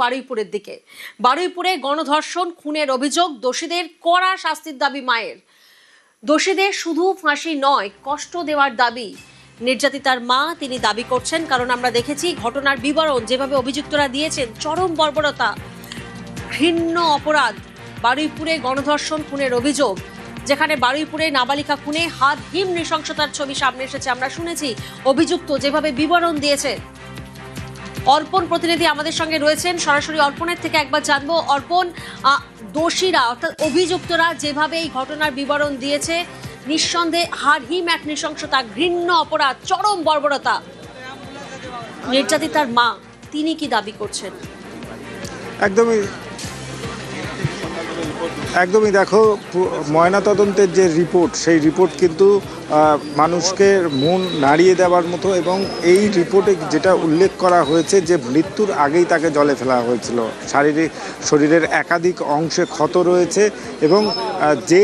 বারুইপুরের দিকে। বারুইপুরে গণধর্ষণ খুনের অভিযোগ, দোষীদের কড়া শাস্তির দাবি মায়ের। দোষীদের শুধু ফাঁসি নয়, কষ্ট দেওয়ার দাবি নির্যাতিতার মা। তিনি দাবি করছেন, কারণ আমরা দেখেছি ঘটনার বিবরণ যেভাবে অভিযুক্তরা দিয়েছেন, চরম বর্বরতা, ঘৃণ্য অপরাধ। বারুইপুরে গণধর্ষণ খুনের অভিযোগ, যেখানে বারুইপুরে নাবালিকা খুনে হাতহীন নৃশংসতার ছবি সামনে এসেছে। আমরা শুনেছি অভিযুক্ত যেভাবে বিবরণ দিয়েছে। অর্পণ প্রতিনিধি আমাদের সঙ্গে রয়েছেন, সরাসরি অর্পণের থেকে একবার জানবো। অর্পণ, দোষীরা অর্থাৎ অভিযুক্তরা যেভাবে এই ঘটনার বিবরণ দিয়েছে, নিঃসন্দেহে হারহিম এক নৃশংসতা, ঘৃণ্য অপরাধ, চরম বর্বরতা। নির্যাতিতার মা তিনি কি দাবি করছেন? একদমই দেখো, ময়নাতদন্তের যে রিপোর্ট, সেই রিপোর্ট কিন্তু মানুষকে মন নাড়িয়ে দেওয়ার মতো, এবং এই রিপোর্টে যেটা উল্লেখ করা হয়েছে যে মৃত্যুর আগেই তাকে জলে ফেলা হয়েছিল, শরীরের একাধিক অংশে ক্ষত রয়েছে, এবং যে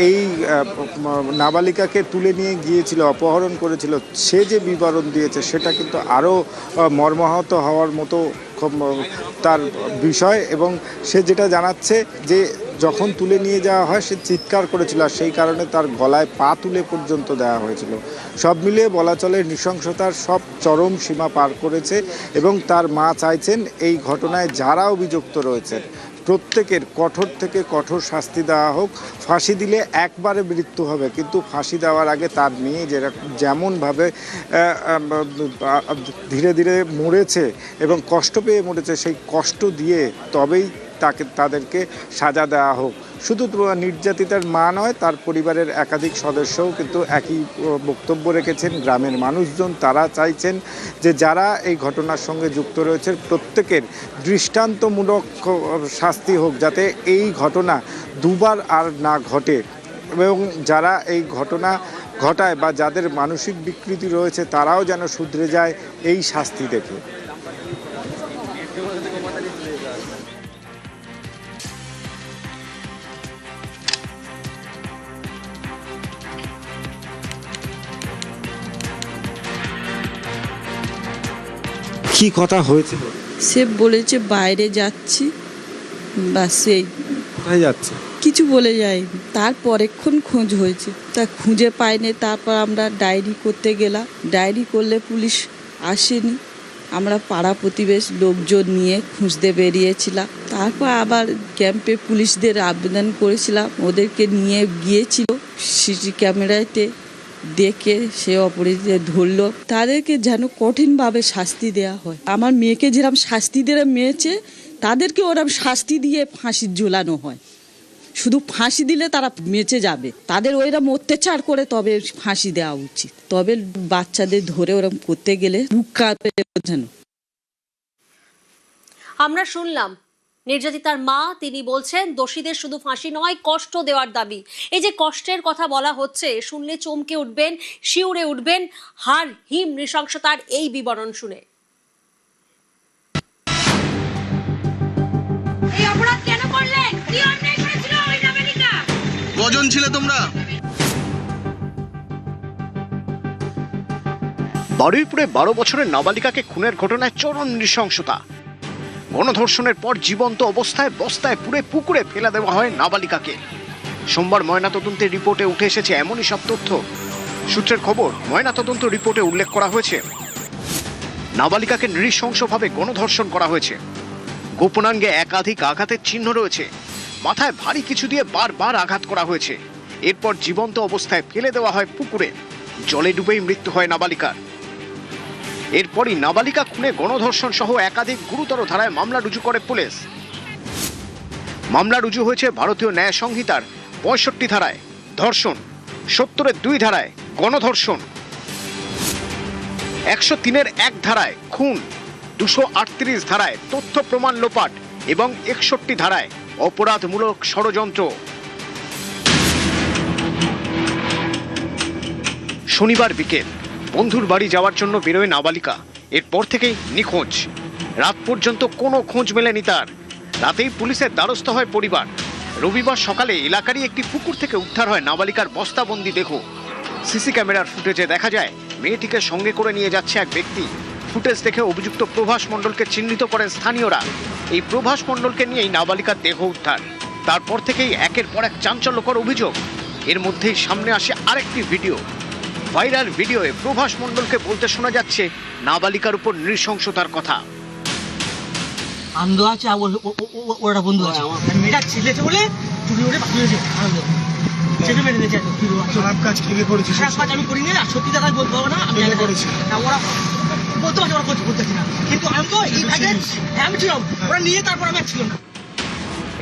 এই নাবালিকাকে তুলে নিয়ে গিয়েছিল, অপহরণ করেছিল, সে যে বিবরণ দিয়েছে সেটা কিন্তু আরও মর্মাহত হওয়ার মতো তার বিষয়। এবং সে যেটা জানাচ্ছে যে যখন তুলে নিয়ে যাওয়া হয় সে চিৎকার করেছিল, আর সেই কারণে তার গলায় পা তুলে পর্যন্ত দেওয়া হয়েছিল। সব মিলিয়ে বলা চলে নৃশংসতার সব চরম সীমা পার করেছে, এবং তার মা চাইছেন এই ঘটনায় যারা অভিযুক্ত রয়েছেন প্রত্যেকের কঠোর থেকে কঠোর শাস্তি দেওয়া হোক। ফাঁসি দিলে একবারে মৃত্যু হবে, কিন্তু ফাঁসি দেওয়ার আগে তার মেয়ে যেমনভাবে ধীরে ধীরে মরেছে এবং কষ্ট পেয়ে মরেছে, সেই কষ্ট দিয়ে তবেই তাদেরকে সাজা দেওয়া হোক। শুধু নির্যাতিতার মা নয়, তার পরিবারের একাধিক সদস্যও কিন্তু একই বক্তব্য রেখেছেন। গ্রামের মানুষজন তারা চাইছেন যে যারা এই ঘটনার সঙ্গে যুক্ত রয়েছে প্রত্যেকের দৃষ্টান্তমূলক শাস্তি হোক, যাতে এই ঘটনা দুবার আর না ঘটে, এবং যারা এই ঘটনা ঘটায় বা যাদের মানসিক বিকৃতি রয়েছে তারাও যেন শুধরে যায় এই শাস্তি দেখে। কি কথা হয়েছে? সে বলেছে বাইরে যাচ্ছি, বা সেই কোথায় যাচ্ছে কিছু বলে যায়নি। তার পরেক্ষণ খোঁজ হয়েছে, তা খুঁজে পাইনি। তারপর আমরা ডায়েরি করতে গেলাম, ডায়েরি করলে পুলিশ আসেনি। আমরা পাড়া প্রতিবেশ লোকজন নিয়ে খুঁজতে বেরিয়েছিলাম। তারপর আবার ক্যাম্পে পুলিশদের আবেদন করেছিলাম, ওদেরকে নিয়ে গিয়েছিল। সিসি ক্যামেরাতে দেখে সে অপরাধীদের ধরলো। তাদেরকে যেন কঠিনভাবে শাস্তি দেওয়া হয়। আমার মেয়েকে যেরকম শাস্তি দিয়ে মেয়েছে, তাদেরকে ওরকম শাস্তি দিয়ে ফাঁসি ঝোলানো হয়। শুধু ফাঁসি দিলে তারা বেঁচে যাবে, তাদের ওইরকম অত্যাচার করে তবে ফাঁসি দেওয়া উচিত। তবে বাচ্চাদের ধরে ওরকম করতে গেলে বুক কাঁপে যেন। আমরা শুনলাম নির্যাতিতার মা, তিনি বলছেন দোষীদের শুধু ফাঁসি নয়, কষ্ট দেওয়ার দাবি। এই যে কষ্টের কথা বলা হচ্ছে, শুনলে চমকে উঠবেন, শিউরে উঠবেন হারহিম নৃশংসতার এই বিবরণ শুনে। এই অপরাধ কেন করলে? কি অন্যায় করেছিল ওই নাবালিকা? কজন ছিলে তোমরা? বারুইপুরে 12 বছরের নাবালিকাকে খুনের ঘটনায় চরম নৃশংসতা। গণধর্ষণের পর জীবন্ত অবস্থায় বস্তায় পুরে পুকুরে ফেলে দেওয়া হয় নাবালিকাকে। সোমবার ময়নাতদন্তের রিপোর্টে উঠে এসেছে এমনই সব তথ্য। সূত্রের খবর, ময়নাতদন্ত রিপোর্টে উল্লেখ করা হয়েছে নাবালিকাকে নৃশংসভাবে গণধর্ষণ করা হয়েছে। গোপনাঙ্গে একাধিক আঘাতের চিহ্ন রয়েছে। মাথায় ভারী কিছু দিয়ে বারবার আঘাত করা হয়েছে। এরপর জীবন্ত অবস্থায় ফেলে দেওয়া হয় পুকুরে। জলে ডুবেই মৃত্যু হয় নাবালিকার। এরপরই নাবালিকা খুনে গণধর্ষণ সহ একাধিক গুরুতর ধারায় মামলা রুজু করে পুলিশ। মামলা রুজু হয়েছে ভারতীয় ন্যায় সংহিতার 65 ধারায় ধর্ষণ, 70-এর 2 ধারায় গণধর্ষণ, 103-এর 1 ধারায় খুন, 238 ধারায় তথ্য প্রমাণ লোপাট এবং 61 ধারায় অপরাধমূলক ষড়যন্ত্র। শনিবার বিকেল বন্ধুর বাড়ি যাওয়ার জন্য বেরোয় নাবালিকা। এরপর থেকেই নিখোঁজ। রাত পর্যন্ত কোনো খোঁজ মেলেনি তার। রাতেই পুলিশের দ্বারস্থ হয় পরিবার। রবিবার সকালে এলাকারই একটি পুকুর থেকে উদ্ধার হয় নাবালিকার বস্তাবন্দি দেহ। সিসি ক্যামেরার ফুটেজে দেখা যায় মেয়েটিকে সঙ্গে করে নিয়ে যাচ্ছে এক ব্যক্তি। ফুটেজ দেখে অভিযুক্ত প্রভাস মণ্ডলকে চিহ্নিত করেন স্থানীয়রা। এই প্রভাস মণ্ডলকে নিয়েই নাবালিকার দেহ উদ্ধার। তারপর থেকেই একের পর এক চাঞ্চল্যকর অভিযোগ। এর মধ্যেই সামনে আসে আরেকটি ভিডিও। ভাইরাল ভিডিওয়ে প্রভাস মণ্ডলকে বলতে শোনা যাচ্ছে নাবালিকার উপর নৃশংসতার কথা। আনন্দ আছে আর ওরা বন্ধু আছে, মেয়েটা ছেলেছে বলে চুরি করে পাঠিয়েছে আনন্দ ছেলে মেরে দিয়েছে। খারাপ কাজ কে করেছিস? খারাপ কাজ আমি করিনি, আর সত্যি কথা বলতে পারবো না, আমি করেছি না। ওরা বলতে পারছে ওরা করতেছি না, কিন্তু আনন্দ এই ভাগে আমি ছিলাম, ওরা নিয়ে তারপর আমি ছিলাম না।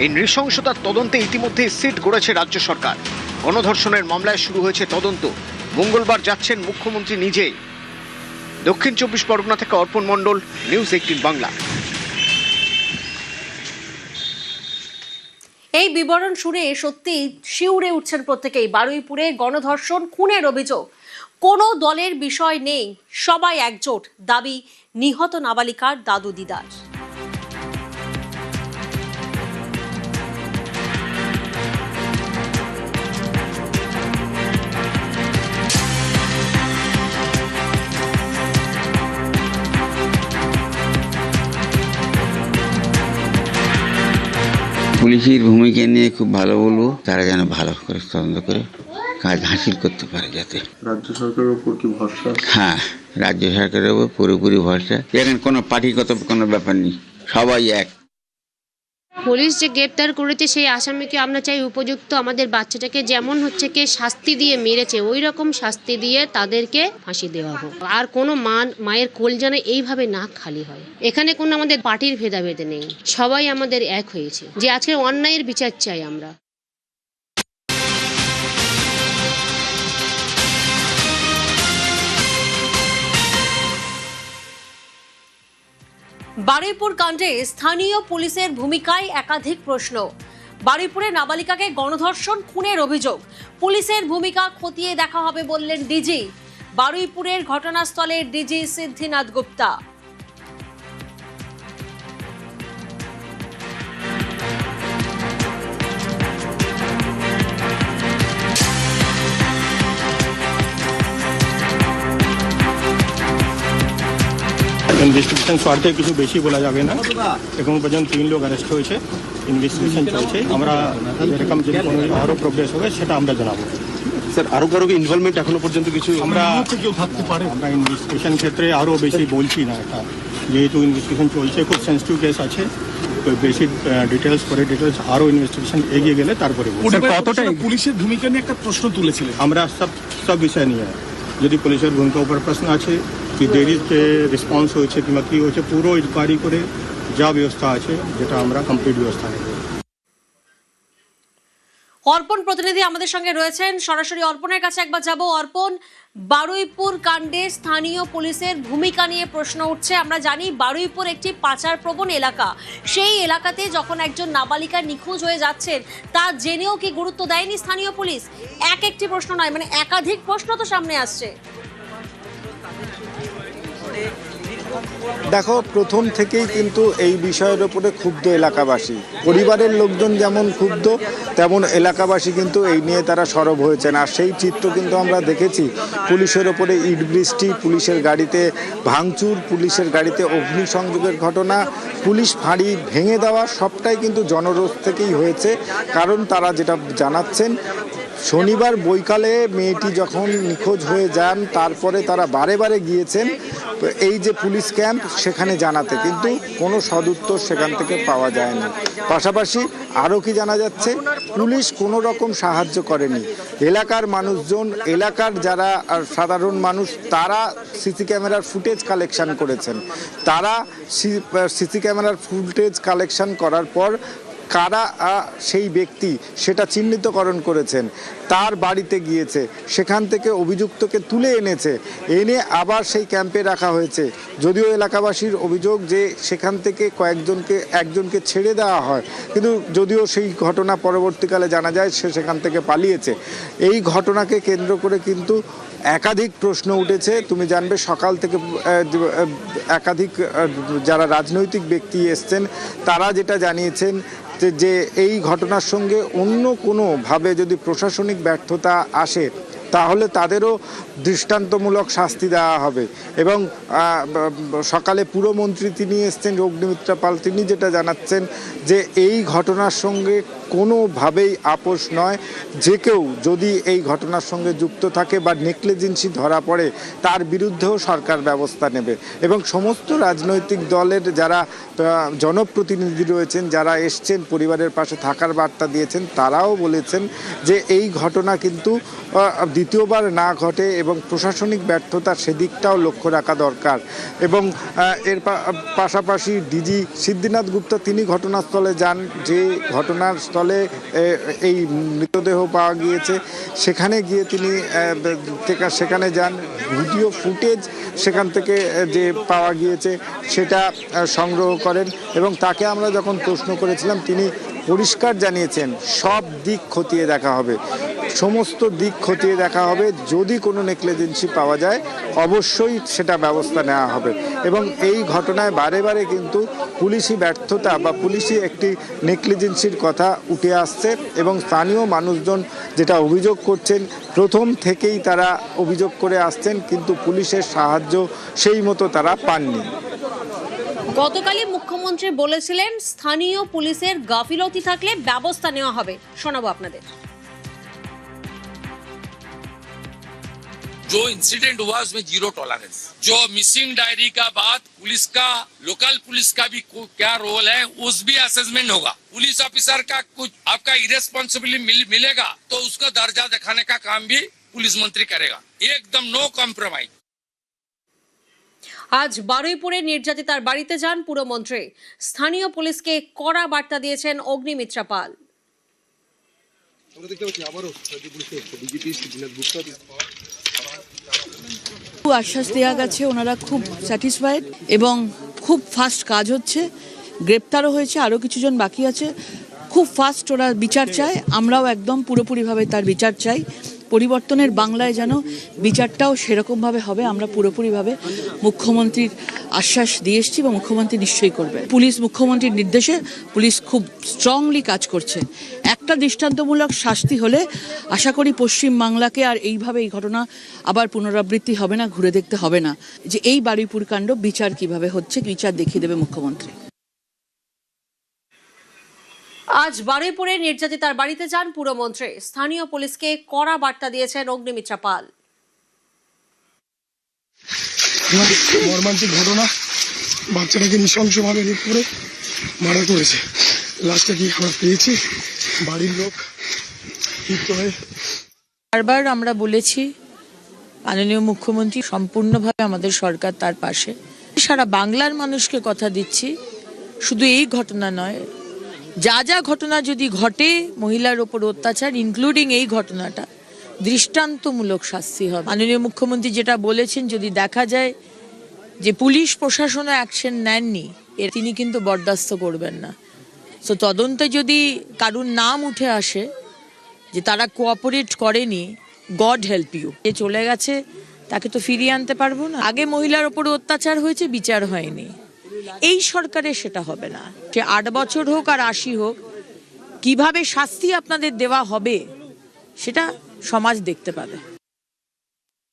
এই নৃশংসতার তদন্তে ইতিমধ্যে সিট গড়েছে রাজ্য সরকার। গণধর্ষণের মামলায় শুরু হয়েছে তদন্ত। মঙ্গলবার যাচ্ছেন মুখ্যমন্ত্রী নিজেই। দক্ষিণ 24 পরগনা থেকে অর্পণ মণ্ডল, নিউজ 18 বাংলা। এই বিবরণ শুনে সত্যি শিউরে উঠছেন প্রত্যেকেই। বারুইপুরে গণধর্ষণ খুনের অভিযোগ, কোনো দলের বিষয় নেই, সবাই একজোট, দাবি নিহত নাবালিকার দাদু দিদার। পুলিশের ভূমিকা নিয়ে খুব ভালো বলবো, তারা যেন ভালো করে তদন্ত করে কাজ হাসিল করতে পারে। যাতে রাজ্য সরকারের উপর কি ভরসা? হ্যাঁ, রাজ্য সরকারের উপর পুরোপুরি ভরসা। এখানে কোনো পার্টিগত কোনো ব্যাপার নেই, সবাই এক। পুলিশ যে গ্রেপ্তার করেছে সেই আসামিকে আমরা চাই উপযুক্ত, আমাদের বাচ্চাটাকে যেমন হচ্ছে কে শাস্তি দিয়ে মেরেছে ওই রকম শাস্তি দিয়ে তাদেরকে ফাঁসি দেওয়া হোক। আর কোনো মায়ের কোল যেন এইভাবে না খালি হয়। এখানে কোনো আমাদের পার্টির ভেদাভেদ নেই, সবাই আমাদের এক হয়েছে যে আজকের অন্যায়ের বিচার চাই আমরা। বারুইপুর কাণ্ডে স্থানীয় পুলিশের ভূমিকায় একাধিক প্রশ্ন। বারুইপুরে নাবালিকাকে গণধর্ষণ খুনের অভিযোগ, পুলিশের ভূমিকা খতিয়ে দেখা হবে বললেন ডিজি। বারুইপুরের ঘটনাস্থলে ডিজি সিদ্ধিনাথ গুপ্তা। ইনভেস্টিগেশন স্বার্থে কিছু বেশি বলা যাবে না। এখন পর্যন্ত 3 লোক অ্যারেস্ট হয়েছে, ইনভেস্টিগেশন চলছে। আমরা এরকম যদি কোনো আরও প্রোগ্রেস হবে সেটা আমরা জানাবো। স্যার আরো কারো ইনভলভমেন্ট এখনো পর্যন্ত কিছু আমরা কেউ থাকতে পারে, আমরা ইনভেস্টিগেশন ক্ষেত্রে আরও বেশি বলছি না এটা, যেহেতু ইনভেস্টিগেশন চলছে, খুব সেন্সিটিভ কেস আছে, তো বেশি ডিটেলস আরও ইনভেস্টিগেশন এগিয়ে গেলে তারপরে কতটা পুলিশের ভূমিকা নিয়ে একটা প্রশ্ন তুলেছিলেন। আমরা সব বিষয় নিয়ে, যদি পুলিশের ভূমিকার উপর প্রশ্ন আছে কি দেরিতে রেসপন্স হয়েছে কিংবা কী হয়েছে, পুরো ইনকোয়ারি করে যা ব্যবস্থা আছে যেটা আমরা কমপ্লিট ব্যবস্থা নেব। অর্পণ প্রতিনিধি আমাদের সঙ্গে রয়েছেন, সরাসরি অর্পণের কাছে একবার যাব। অর্পণ, বারুইপুর কাণ্ডে স্থানীয় পুলিশের ভূমিকা নিয়ে প্রশ্ন উঠছে। আমরা জানি বারুইপুর একটি পাচার প্রবণ এলাকা, সেই এলাকাতে যখন একজন নাবালিকা নিখোঁজ হয়ে যাচ্ছেন তা জেনেও কি গুরুত্ব দেয়নি স্থানীয় পুলিশ? একটি প্রশ্ন নয়, মানে একাধিক প্রশ্ন তো সামনে আসছে। দেখো, প্রথম থেকেই কিন্তু এই বিষয়ের উপরে ক্ষুব্ধ এলাকাবাসী, পরিবারের লোকজন যেমন ক্ষুব্ধ তেমন এলাকাবাসী কিন্তু এই নিয়ে তারা সরব হয়েছেন। আর সেই চিত্র কিন্তু আমরা দেখেছি, পুলিশের ওপরে ইট বৃষ্টি, পুলিশের গাড়িতে ভাঙচুর, পুলিশের গাড়িতে অগ্নিসংযোগের ঘটনা, পুলিশ ফাঁড়ি ভেঙে দেওয়া, সবটাই কিন্তু জনরোষ থেকেই হয়েছে। কারণ তারা যেটা জানাচ্ছেন, শনিবার বৈকালে মেয়েটি যখন নিখোঁজ হয়ে যান তারপরে তারা বারে বারে গিয়েছেন এই যে পুলিশ ক্যাম্প সেখানে জানাতে, কিন্তু কোনো সদুত্তর সেখান থেকে পাওয়া যায়নি। পাশাপাশি আরও কি জানা যাচ্ছে, পুলিশ কোনো রকম সাহায্য করেনি। এলাকার মানুষজন, এলাকার যারা সাধারণ মানুষ, তারা সিসি ক্যামেরার ফুটেজ কালেকশন করেছেন। তারা সিসি ক্যামেরার ফুটেজ কালেকশন করার পর কারা সেই ব্যক্তি সেটা চিহ্নিতকরণ করেছেন, তার বাড়িতে গিয়েছে, সেখান থেকে অভিযুক্তকে তুলে এনেছে, এনে আবার সেই ক্যাম্পে রাখা হয়েছে। যদিও এলাকাবাসীর অভিযোগ যে সেখান থেকে একজনকে ছেড়ে দেওয়া হয়, কিন্তু যদিও সেই ঘটনা পরবর্তীকালে জানা যায় সে সেখান থেকে পালিয়েছে। এই ঘটনাকে কেন্দ্র করে কিন্তু একাধিক প্রশ্ন উঠেছে। তুমি জানবে সকাল থেকে একাধিক যারা রাজনৈতিক ব্যক্তি এসছেন তারা যেটা জানিয়েছেন যে এই ঘটনার সঙ্গে অন্য কোনোভাবে যদি প্রশাসনিক ব্যর্থতা আসে তাহলে তাদেরও দৃষ্টান্তমূলক শাস্তি দেওয়া হবে। এবং সকালে পুরমন্ত্রী তিনি এসছেন, অগ্নিমিত্রা পাল, তিনি যেটা জানাচ্ছেন যে এই ঘটনার সঙ্গে কোনোভাবেই আপোষ নয়। যে কেউ যদি এই ঘটনার সঙ্গে যুক্ত থাকে বা নেগলিজেন্সি ধরা পড়ে তার বিরুদ্ধেও সরকার ব্যবস্থা নেবে। এবং সমস্ত রাজনৈতিক দলের যারা জনপ্রতিনিধি রয়েছেন, যারা এসছেন পরিবারের পাশে থাকার বার্তা দিয়েছেন, তারাও বলেছেন যে এই ঘটনা কিন্তু দ্বিতীয়বার না ঘটে এবং প্রশাসনিক ব্যর্থতা সেদিকটাও লক্ষ্য রাখা দরকার। এবং এর পাশাপাশি ডিজি সিদ্ধিনাথ গুপ্তা তিনি ঘটনাস্থলে যান, যে ঘটনার স্থলে এই মৃতদেহ পাওয়া গিয়েছে সেখানে গিয়ে তিনি সেখানে যান। ভিডিও ফুটেজ সেখান থেকে যে পাওয়া গিয়েছে সেটা সংগ্রহ করেন এবং তাকে আমরা যখন প্রশ্ন করেছিলাম তিনি পরিষ্কার জানিয়েছেন সব দিক খতিয়ে দেখা হবে, সমস্ত দিক খতিয়ে দেখা হবে। যদি কোনো নেগলিজেন্সি পাওয়া যায় অবশ্যই সেটা ব্যবস্থা নেওয়া হবে। এবং এই ঘটনায় বারে বারে কিন্তু পুলিশি ব্যর্থতা বা পুলিশি একটি নেগলিজেন্সির কথা উঠে আসছে এবং স্থানীয় মানুষজন যেটা অভিযোগ করছেন, প্রথম থেকেই তারা অভিযোগ করে আসছেন কিন্তু পুলিশের সাহায্য সেই মতো তারা পাননি। গতকালই মুখ্যমন্ত্রী বলেছিলেন স্থানীয় পুলিশের গাফিলতি থাকলে ব্যবস্থা নেওয়া হবে। শোনাবো আপনাদের। जो इंसिडेंट हुआ उसमें जीरो टॉलरेंस। जो मिसिंग डायरी का बात पुलिस का, लोकल पुलिस का भी क्या रोल है उस भी असेसमेंट होगा। पुलिस ऑफिसर का कुछ आपका इरेस्पॉन्सिबिलिटी मिलेगा तो उसका दर्जा दिखाने का काम भी पुलिस मंत्री करेगा। एकदम नो कॉम्प्रोमाइज। আজ বারুইপুরে নির্যাতিতার বাড়িতে যান পুরমন্ত্রী। স্থানীয় পুলিশকে কড়া বার্তা দিয়েছেন অগ্নিমিত্রা পাল। আশ্বাস দেওয়া গেছে, ওনারা খুব স্যাটিসফাইড এবং খুব ফাস্ট কাজ হচ্ছে। গ্রেপ্তারও হয়েছে, আরও কিছুজন বাকি আছে। খুব ফাস্ট ওরা বিচার চায়, আমরাও একদম পুরোপুরিভাবে তার বিচার চাই। পরিবর্তনের বাংলায় যেন বিচারটাও সেরকমভাবে হবে, আমরা পুরোপুরিভাবে মুখ্যমন্ত্রীর আশ্বাস দিয়ে এসেছি এবং মুখ্যমন্ত্রী নিশ্চয়ই করবে। পুলিশ মুখ্যমন্ত্রীর নির্দেশে পুলিশ খুব স্ট্রংলি কাজ করছে। একটা দৃষ্টান্তমূলক শাস্তি হলে আশা করি পশ্চিম বাংলাকে আর এইভাবে এই ঘটনা আবার পুনরাবৃত্তি হবে না, ঘুরে দেখতে হবে না যে এই বারুইপুর কাণ্ড বিচার কিভাবে হচ্ছে, বিচার দেখিয়ে দেবে মুখ্যমন্ত্রী। আজ বারুইপুরে নির্যাতিতার বাড়িতে যান পুরমন্ত্রী। স্থানীয় পুলিশকে কড়া বার্তা দিয়েছেন অগ্নিমিত্রা পাল। মর্মান্তিক ঘটনা, বাচ্চাটাকে নৃশংসভাবে রেপ করে মারা করেছে। লাস্টে কি আমরা পেয়েছি, বাড়ির লোক ক্ষিপ্ত হয়ে। বারবার আমরা বলেছি মাননীয় মুখ্যমন্ত্রী সম্পূর্ণভাবে আমাদের সরকার তার পাশে। সারা বাংলার মানুষকে কথা দিচ্ছি, শুধু এই ঘটনা নয়, যা যা ঘটনা যদি ঘটে মহিলার ওপর অত্যাচার, ইনক্লুডিং এই ঘটনাটা, দৃষ্টান্তমূলক শাস্তি হবে। মাননীয় মুখ্যমন্ত্রী যেটা বলেছেন, যদি দেখা যায় যে পুলিশ প্রশাসনও অ্যাকশন নেননি, তিনি কিন্তু বরদাস্ত করবেন না। সো তদন্তে যদি কারুর নাম উঠে আসে যে তারা কোঅপারেট করেনি, গড হেল্প ইউ, এ চলে গেছে, তাকে তো ফিরিয়ে আনতে পারবো না। আগে মহিলার ওপর অত্যাচার হয়েছে, বিচার হয়নি। এই সরকারে সেটা হবে না। সে 8 বছর হোক আর 80 হোক, কিভাবে শাস্তি আপনাদের দেওয়া হবে সেটা সমাজ দেখতে পাবে।